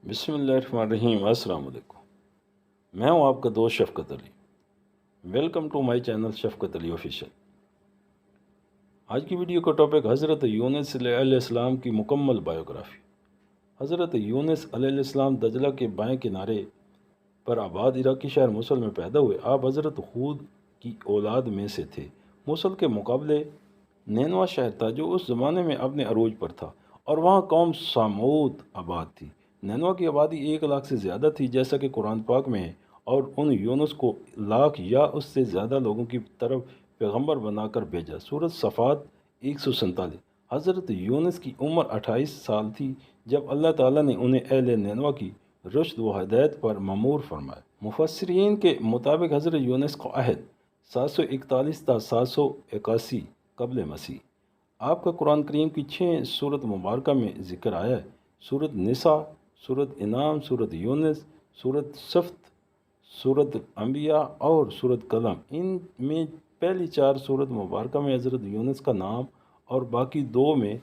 بسم اللہ الرحمن الرحیم۔ السلام علیکم۔ میں ہوں آپ کا دوست شفقت علی۔ ویلکم ٹو مائی چینل شفقت علی آفیشیل۔ آج کی ویڈیو کا ٹاپک حضرت یونس علیہ السلام کی مکمل بایوگرافی۔ حضرت یونس علیہ السلام دجلہ کے بائیں کنارے پر آباد عراقی شہر موصل میں پیدا ہوئے۔ آپ حضرت ہود کی اولاد میں سے تھے۔ موصل کے مقابلے نینوا شہر تھا جو اس زمانے میں اپنے عروج پر تھا اور وہاں قوم سامود آباد تھی۔ نینوا کی آبادی 1 لاکھ سے زیادہ تھی جیسا کہ قرآن پاک میں ہے، اور ان یونس کو 1 لاکھ یا اس سے زیادہ لوگوں کی طرف پیغمبر بنا کر بھیجا۔ سورۃ صفات 147۔ حضرت یونس کی عمر 28 سال تھی جب اللہ تعالیٰ نے انہیں اہل نینوا کی رشد و ہدایت پر مامور فرمایا۔ مفسرین کے مطابق حضرت یونس کا عہد 741 تا 781 قبل مسیح۔ آپ کا قرآن کریم کی 6 سورت مبارکہ میں ذکر آیا ہے: سورۃ نساء، سورۃ انعام، سورۃ یونس، سورۃ صفت، سورۃ انبیاء اور سورۃ قلم۔ ان میں پہلی 4 سورت مبارکہ میں حضرت یونس کا نام اور باقی 2 میں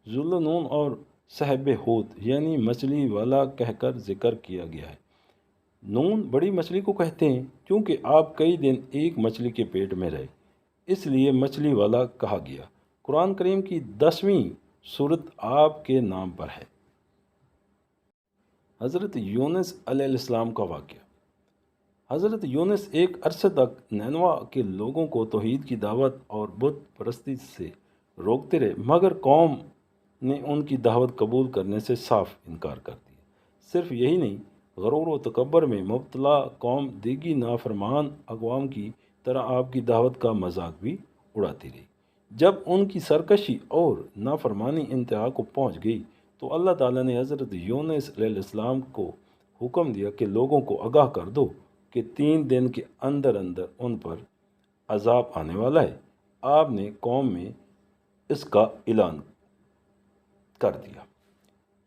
ذوالنون اور صاحب حوت یعنی مچھلی والا کہہ کر ذکر کیا گیا ہے۔ نون بڑی مچھلی کو کہتے ہیں کیونکہ آپ کئی دن ایک مچھلی کے پیٹ میں رہے، اس لیے مچھلی والا کہا گیا۔ قرآن کریم کی 10ویں سورت آپ کے نام پر ہے۔ حضرت یونس علیہ السلام کا واقعہ۔ حضرت یونس ایک عرصے تک نینوا کے لوگوں کو توحید کی دعوت اور بت پرستی سے روکتے رہے، مگر قوم نے ان کی دعوت قبول کرنے سے صاف انکار کر دیا۔ صرف یہی نہیں، غرور و تکبر میں مبتلا قوم دیگی نافرمان اقوام کی طرح آپ کی دعوت کا مذاق بھی اڑاتی رہی۔ جب ان کی سرکشی اور نافرمانی انتہا کو پہنچ گئی تو اللہ تعالیٰ نے حضرت یونس علیہ السلام کو حکم دیا کہ لوگوں کو آگاہ کر دو کہ 3 دن کے اندر اندر ان پر عذاب آنے والا ہے۔ آپ نے قوم میں اس کا اعلان کر دیا۔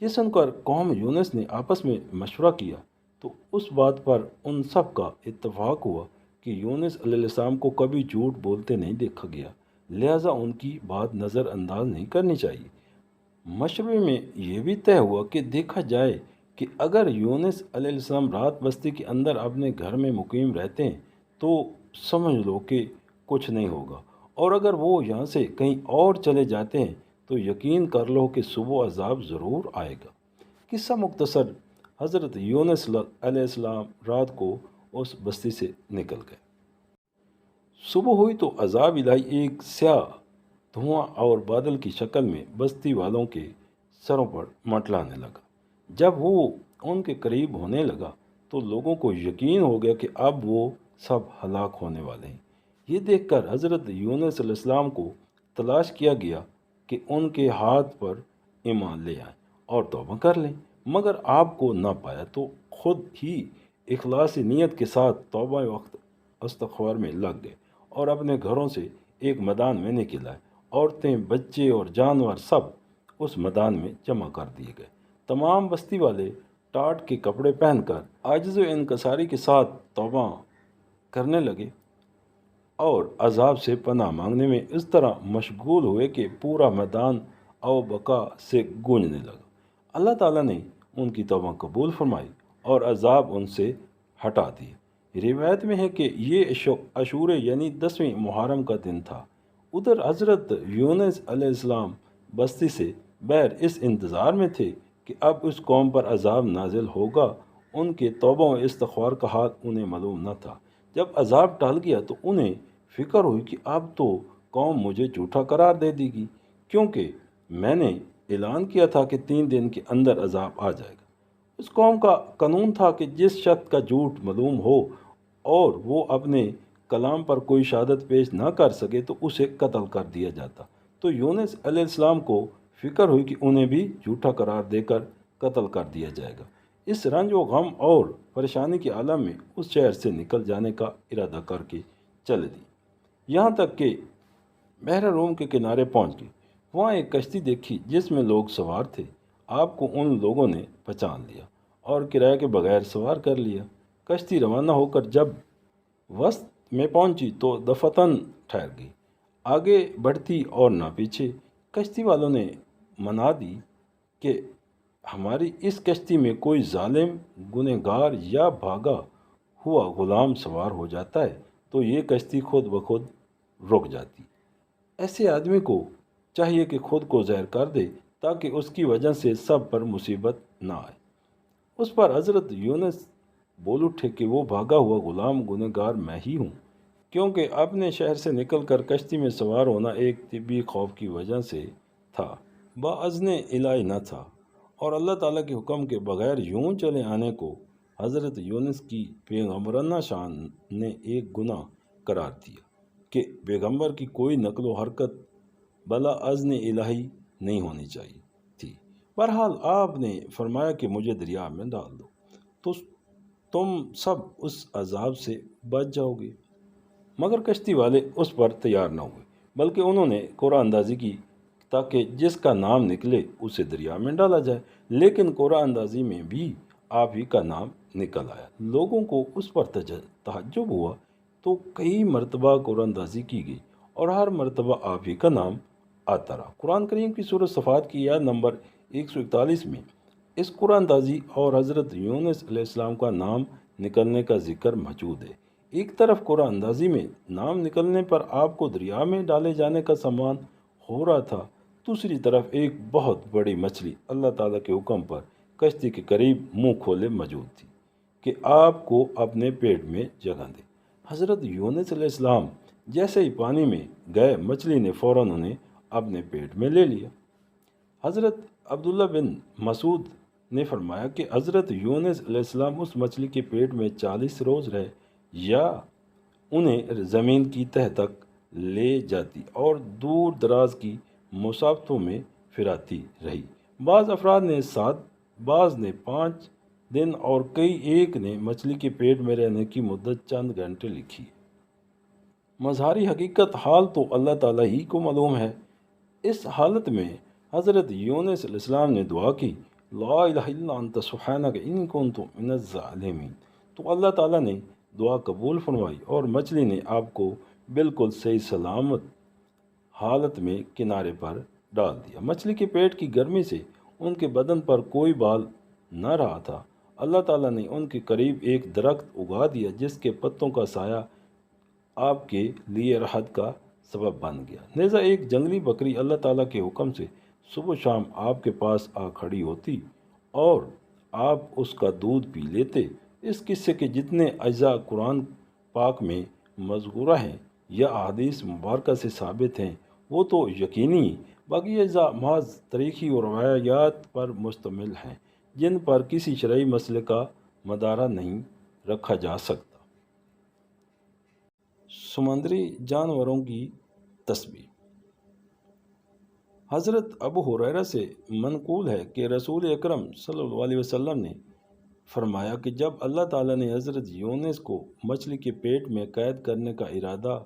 یہ سن کر قوم یونس نے آپس میں مشورہ کیا تو اس بات پر ان سب کا اتفاق ہوا کہ یونس علیہ السلام کو کبھی جھوٹ بولتے نہیں دیکھا گیا، لہٰذا ان کی بات نظر انداز نہیں کرنی چاہیے۔ مشورے میں یہ بھی طے ہوا کہ دیکھا جائے کہ اگر یونس علیہ السلام رات بستی کے اندر اپنے گھر میں مقیم رہتے ہیں تو سمجھ لو کہ کچھ نہیں ہوگا، اور اگر وہ یہاں سے کہیں اور چلے جاتے ہیں تو یقین کر لو کہ صبح عذاب ضرور آئے گا۔ قصہ مختصر، حضرت یونس علیہ السلام رات کو اس بستی سے نکل گئے۔ صبح ہوئی تو عذاب الہی ایک سیاہ دھواں اور بادل کی شکل میں بستی والوں کے سروں پر منڈلانے لگا۔ جب وہ ان کے قریب ہونے لگا تو لوگوں کو یقین ہو گیا کہ اب وہ سب ہلاک ہونے والے ہیں۔ یہ دیکھ کر حضرت یونس علیہ السلام کو تلاش کیا گیا کہ ان کے ہاتھ پر ایمان لے آئیں اور توبہ کر لیں، مگر آپ کو نہ پایا تو خود ہی اخلاص نیت کے ساتھ توبہ وقت استغفار میں لگ گئے اور اپنے گھروں سے ایک میدان میں نکل آئے۔ عورتیں، بچے اور جانور سب اس میدان میں جمع کر دیے گئے۔ تمام بستی والے ٹاٹ کے کپڑے پہن کر عاجز و انکساری کے ساتھ توبہ کرنے لگے اور عذاب سے پناہ مانگنے میں اس طرح مشغول ہوئے کہ پورا میدان او بقا سے گونجنے لگا۔ اللہ تعالیٰ نے ان کی توبہ قبول فرمائی اور عذاب ان سے ہٹا دیے۔ روایت میں ہے کہ یہ عاشورے یعنی 10ویں محرم کا دن تھا۔ ادھر حضرت یونس علیہ السلام بستی سے باہر اس انتظار میں تھے کہ اب اس قوم پر عذاب نازل ہوگا۔ ان کے توبہ و استغفار کا حال انہیں معلوم نہ تھا۔ جب عذاب ٹل گیا تو انہیں فکر ہوئی کہ اب تو قوم مجھے جھوٹا قرار دے دے گی، کیونکہ میں نے اعلان کیا تھا کہ 3 دن کے اندر عذاب آ جائے گا۔ اس قوم کا قانون تھا کہ جس شخص کا جھوٹ معلوم ہو اور وہ اپنے کلام پر کوئی شہادت پیش نہ کر سکے تو اسے قتل کر دیا جاتا۔ تو یونس علیہ السلام کو فکر ہوئی کہ انہیں بھی جھوٹا قرار دے کر قتل کر دیا جائے گا۔ اس رنج و غم اور پریشانی کے عالم میں اس شہر سے نکل جانے کا ارادہ کر کے چلے دی، یہاں تک کہ بحر روم کے کنارے پہنچ گئی۔ وہاں ایک کشتی دیکھی جس میں لوگ سوار تھے۔ آپ کو ان لوگوں نے پہچان لیا اور کرایہ کے بغیر سوار کر لیا۔ کشتی روانہ ہو کر جب وسط میں پہنچی تو دفتن ٹھہر گئی، آگے بڑھتی اور نہ پیچھے۔ کشتی والوں نے منا دی کہ ہماری اس کشتی میں کوئی ظالم گنہگار یا بھاگا ہوا غلام سوار ہو جاتا ہے تو یہ کشتی خود بخود رک جاتی۔ ایسے آدمی کو چاہیے کہ خود کو زہر کر دے تاکہ اس کی وجہ سے سب پر مصیبت نہ آئے۔ اس پر حضرت یونس بول اٹھے کہ وہ بھاگا ہوا غلام گنہگار میں ہی ہوں، کیونکہ اپنے شہر سے نکل کر کشتی میں سوار ہونا ایک طبی خوف کی وجہ سے تھا، باذن الہی نہ تھا، اور اللہ تعالیٰ کے حکم کے بغیر یوں چلے آنے کو حضرت یونس کی پیغمبرانہ شان نے ایک گناہ قرار دیا کہ پیغمبر کی کوئی نقل و حرکت بلا اذن الہی نہیں ہونی چاہیے تھی۔ بہرحال آپ نے فرمایا کہ مجھے دریا میں ڈال دو تو تم سب اس عذاب سے بچ جاؤ گے، مگر کشتی والے اس پر تیار نہ ہوئے، بلکہ انہوں نے قرعہ اندازی کی تاکہ جس کا نام نکلے اسے دریا میں ڈالا جائے، لیکن قرعہ اندازی میں بھی آپ ہی کا نام نکل آیا۔ لوگوں کو اس پر تعجب ہوا تو کئی مرتبہ قرعہ اندازی کی گئی اور ہر مرتبہ آپ ہی کا نام آتا رہا۔ قرآن کریم کی سورۃ صفات کی آیت نمبر 141 میں اس قرعہ اندازی اور حضرت یونس علیہ السلام کا نام نکلنے کا ذکر موجود ہے۔ ایک طرف قرعہ اندازی میں نام نکلنے پر آپ کو دریا میں ڈالے جانے کا سامان ہو رہا تھا، دوسری طرف ایک بہت بڑی مچھلی اللہ تعالیٰ کے حکم پر کشتی کے قریب منہ کھولے موجود تھی کہ آپ کو اپنے پیٹ میں جگہ دے۔ حضرت یونس علیہ السلام جیسے ہی پانی میں گئے، مچھلی نے فوراً انہیں اپنے پیٹ میں لے لیا۔ حضرت عبداللہ بن مسعود نے فرمایا کہ حضرت یونس علیہ السلام اس مچھلی کے پیٹ میں 40 روز رہے یا انہیں زمین کی تہہ تک لے جاتی اور دور دراز کی مسافتوں میں پھراتی رہی۔ بعض افراد نے 7، بعض نے 5 دن اور کئی ایک نے مچھلی کے پیٹ میں رہنے کی مدت چند گھنٹے لکھی۔ مظہری حقیقت حال تو اللہ تعالیٰ ہی کو معلوم ہے۔ اس حالت میں حضرت یونس علیہ السلام نے دعا کی، لا الہ الا انت سبحانک انی کنت من الظالمین، تو اللہ تعالیٰ نے دعا قبول فرمائی اور مچھلی نے آپ کو بالکل صحیح سلامت حالت میں کنارے پر ڈال دیا۔ مچھلی کے پیٹ کی گرمی سے ان کے بدن پر کوئی بال نہ رہا تھا۔ اللہ تعالیٰ نے ان کے قریب ایک درخت اگا دیا جس کے پتوں کا سایہ آپ کے لیے راحت کا سبب بن گیا۔ نیز ایک جنگلی بکری اللہ تعالیٰ کے حکم سے صبح شام آپ کے پاس آ کھڑی ہوتی اور آپ اس کا دودھ پی لیتے۔ اس قصے کے جتنے اجزاء قرآن پاک میں مذکورہ ہیں یا احادیث مبارکہ سے ثابت ہیں وہ تو یقینی، باقی اجزاء محض تاریخی اور روایات پر مشتمل ہیں جن پر کسی شرعی مسئلے کا مدارہ نہیں رکھا جا سکتا۔ سمندری جانوروں کی تسبیح۔ حضرت ابو ہریرہ سے منقول ہے کہ رسول اکرم صلی اللہ علیہ وسلم نے فرمایا کہ جب اللہ تعالیٰ نے حضرت یونس کو مچھلی کے پیٹ میں قید کرنے کا ارادہ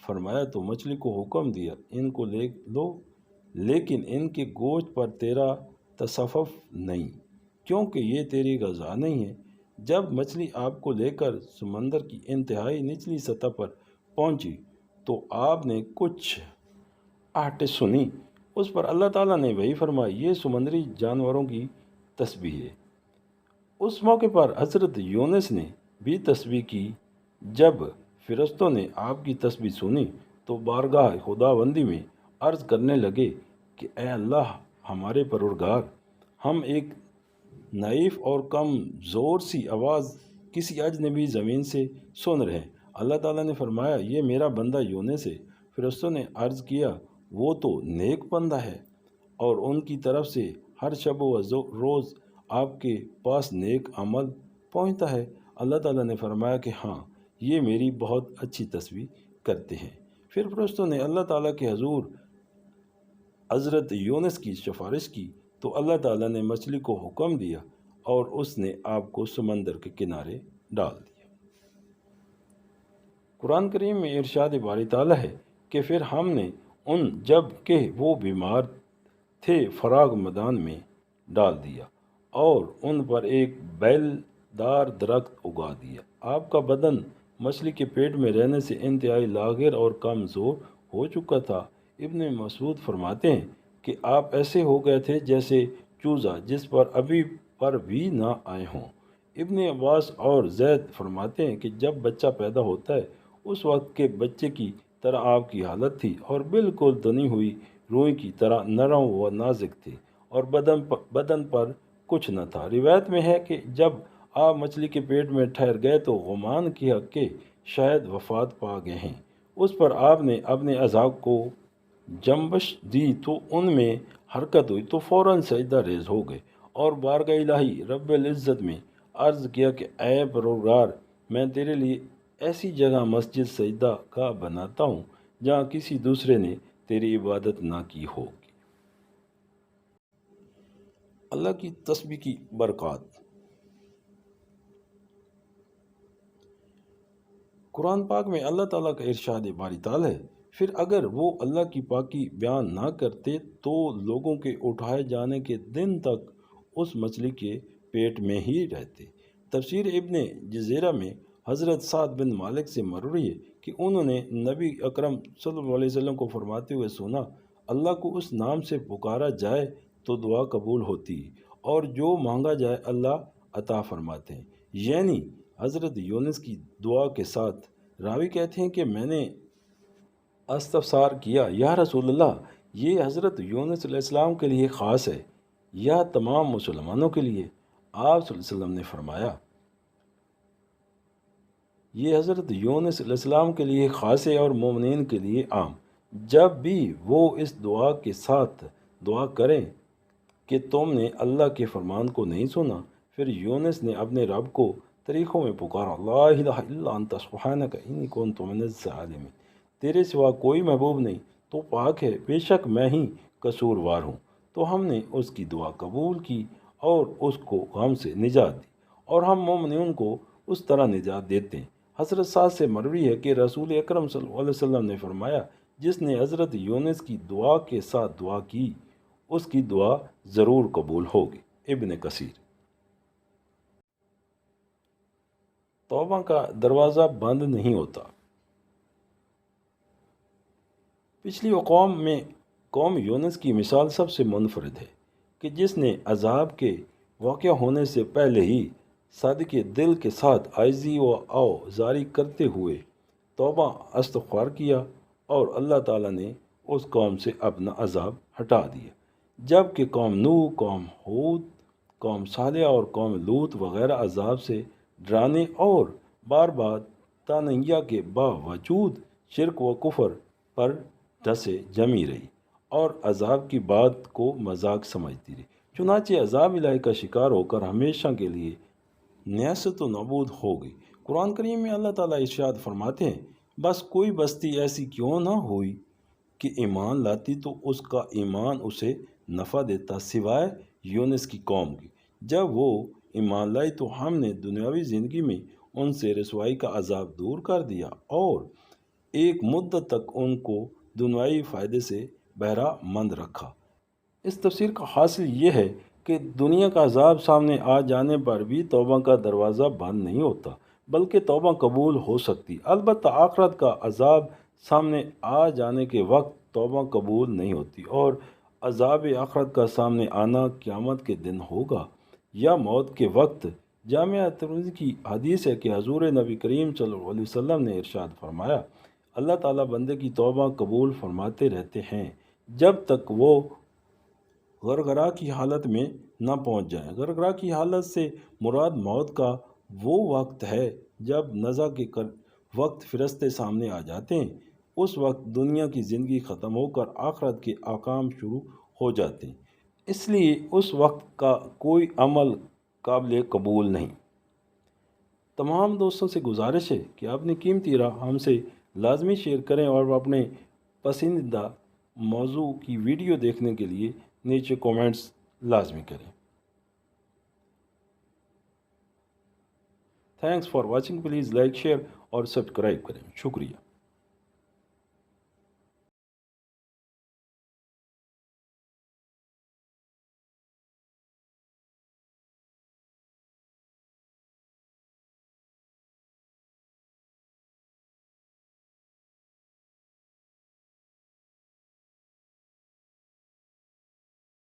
فرمایا تو مچھلی کو حکم دیا، ان کو لے لو، لیکن ان کے گوشت پر تیرا تصفف نہیں، کیونکہ یہ تیری غذا نہیں ہے۔ جب مچھلی آپ کو لے کر سمندر کی انتہائی نچلی سطح پر پہنچی تو آپ نے کچھ آہٹیں سنی۔ اس پر اللہ تعالیٰ نے وحی فرمائی، یہ سمندری جانوروں کی تسبیح ہے۔ اس موقع پر حضرت یونس نے بھی تسبیح کی۔ جب فرشتوں نے آپ کی تسبیح سنی تو بارگاہ خداوندی میں عرض کرنے لگے کہ اے اللہ ہمارے پروردگار، ہم ایک ضعیف اور کم زور سی آواز کسی اجنبی زمین سے سن رہے ہیں۔ اللہ تعالیٰ نے فرمایا، یہ میرا بندہ یونس ہے۔ فرشتوں نے عرض کیا، وہ تو نیک بندہ ہے اور ان کی طرف سے ہر شب و روز آپ کے پاس نیک عمل پہنچتا ہے۔ اللہ تعالیٰ نے فرمایا کہ ہاں، یہ میری بہت اچھی تسبیح کرتے ہیں۔ پھر فرشتوں نے اللہ تعالیٰ کے حضور حضرت یونس کی سفارش کی تو اللہ تعالیٰ نے مچھلی کو حکم دیا اور اس نے آپ کو سمندر کے کنارے ڈال دیا۔ قرآن کریم میں ارشاد باری تعالیٰ ہے کہ پھر ہم نے ان جب کہ وہ بیمار تھے فراغ میدان میں ڈال دیا اور ان پر ایک بیل دار درخت اگا دیا۔ آپ کا بدن مچھلی کے پیٹ میں رہنے سے انتہائی لاغر اور کمزور ہو چکا تھا۔ ابن مسعود فرماتے ہیں کہ آپ ایسے ہو گئے تھے جیسے چوزا جس پر ابھی پر بھی نہ آئے ہوں۔ ابن عباس اور زید فرماتے ہیں کہ جب بچہ پیدا ہوتا ہے اس وقت کے بچے کی طرح آپ کی حالت تھی اور بالکل دنی ہوئی روئی کی طرح نرم و نازک تھے اور بدن پر کچھ نہ تھا۔ روایت میں ہے کہ جب آپ مچھلی کے پیٹ میں ٹھہر گئے تو غمان کی حق کے شاید وفات پا گئے ہیں۔ اس پر آپ نے اپنے اعضاء کو جنبش دی تو ان میں حرکت ہوئی تو فوراً سجدہ ریز ہو گئے اور بارگاہ الہی رب العزت میں عرض کیا کہ اے پروردگار، میں تیرے لیے ایسی جگہ مسجد سجدہ کا بناتا ہوں جہاں کسی دوسرے نے تیری عبادت نہ کی ہوگی۔ اللہ کی تسبیح کی برکات۔ قرآن پاک میں اللہ تعالیٰ کا ارشاد باری تعالیٰ ہے، پھر اگر وہ اللہ کی پاکی بیان نہ کرتے تو لوگوں کے اٹھائے جانے کے دن تک اس مچھلی کے پیٹ میں ہی رہتے۔ تفسیر ابن جزیرہ میں حضرت سعد بن مالک سے مروی ہے کہ انہوں نے نبی اکرم صلی اللہ علیہ وسلم کو فرماتے ہوئے سنا، اللہ کو اس نام سے پکارا جائے تو دعا قبول ہوتی ہے اور جو مانگا جائے اللہ عطا فرماتے ہیں۔ یعنی حضرت یونس کی دعا کے ساتھ راوی کہتے ہیں کہ میں نے استفسار کیا، یا رسول اللہ، یہ حضرت یونس علیہ السلام کے لیے خاص ہے یا تمام مسلمانوں کے لیے؟ آپ صلی اللہ علیہ وسلم نے فرمایا، یہ حضرت یونس علیہ السلام کے لیے خاص ہے اور مومنین کے لیے عام۔ جب بھی وہ اس دعا کے ساتھ دعا کریں کہ تم نے اللہ کے فرمان کو نہیں سنا، پھر یونس نے اپنے رب کو طریقوں میں پکارا، لا الہ الا انت سبحانک انی کنت من الظالمین، تیرے سوا کوئی محبوب نہیں، تو پاک ہے، بے شک میں ہی قصوروار ہوں۔ تو ہم نے اس کی دعا قبول کی اور اس کو غم سے نجات دی، اور ہم مومنین کو اس طرح نجات دیتے ہیں۔ حضرت سعد سے مروی ہے کہ رسول اکرم صلی اللہ علیہ وسلم نے فرمایا، جس نے حضرت یونس کی دعا کے ساتھ دعا کی اس کی دعا ضرور قبول ہوگی۔ ابن کثیر۔ توبہ کا دروازہ بند نہیں ہوتا۔ پچھلی اقوام میں قوم یونس کی مثال سب سے منفرد ہے کہ جس نے عذاب کے واقع ہونے سے پہلے ہی صادق دل کے ساتھ عاجزی و آوزاری کرتے ہوئے توبہ استغفار کیا اور اللہ تعالیٰ نے اس قوم سے اپنا عذاب ہٹا دیا، جبکہ قوم نوح، قوم ہود، قوم صالح اور قوم لوط وغیرہ عذاب سے ڈرانے اور بار بار تانیہ کے باوجود شرک و کفر پر ڈسے جمی رہی اور عذاب کی بات کو مذاق سمجھتی رہی، چنانچہ عذاب الہی کا شکار ہو کر ہمیشہ کے لیے نیست و نابود ہو گئی۔ قرآن کریم میں اللہ تعالیٰ ارشاد فرماتے ہیں، بس کوئی بستی ایسی کیوں نہ ہوئی کہ ایمان لاتی تو اس کا ایمان اسے نفع دیتا سوائے یونس کی قوم کی۔ جب وہ ایمان لائی تو ہم نے دنیاوی زندگی میں ان سے رسوائی کا عذاب دور کر دیا اور ایک مدت تک ان کو دنیاوی فائدے سے بہرہ مند رکھا۔ اس تفسیر کا حاصل یہ ہے کہ دنیا کا عذاب سامنے آ جانے پر بھی توبہ کا دروازہ بند نہیں ہوتا، بلکہ توبہ قبول ہو سکتی۔ البتہ آخرت کا عذاب سامنے آ جانے کے وقت توبہ قبول نہیں ہوتی، اور عذاب آخرت کا سامنے آنا قیامت کے دن ہوگا یا موت کے وقت۔ جامعہ ترمذی کی حدیث ہے کہ حضور نبی کریم صلی اللہ علیہ وسلم نے ارشاد فرمایا، اللہ تعالیٰ بندے کی توبہ قبول فرماتے رہتے ہیں جب تک وہ غرغرہ کی حالت میں نہ پہنچ جائیں۔ غرغرہ کی حالت سے مراد موت کا وہ وقت ہے جب نزع کے وقت فرشتے سامنے آ جاتے ہیں۔ اس وقت دنیا کی زندگی ختم ہو کر آخرت کے احکام شروع ہو جاتے ہیں، اس لیے اس وقت کا کوئی عمل قابل قبول نہیں۔ تمام دوستوں سے گزارش ہے کہ اپنی قیمتی رائے ہم سے لازمی شیئر کریں اور اپنے پسندیدہ موضوع کی ویڈیو دیکھنے کے لیے نیچے کومنٹس لازمی کریں۔ Thanks for watching, please like, share اور سبسکرائب کریں۔ شکریہ۔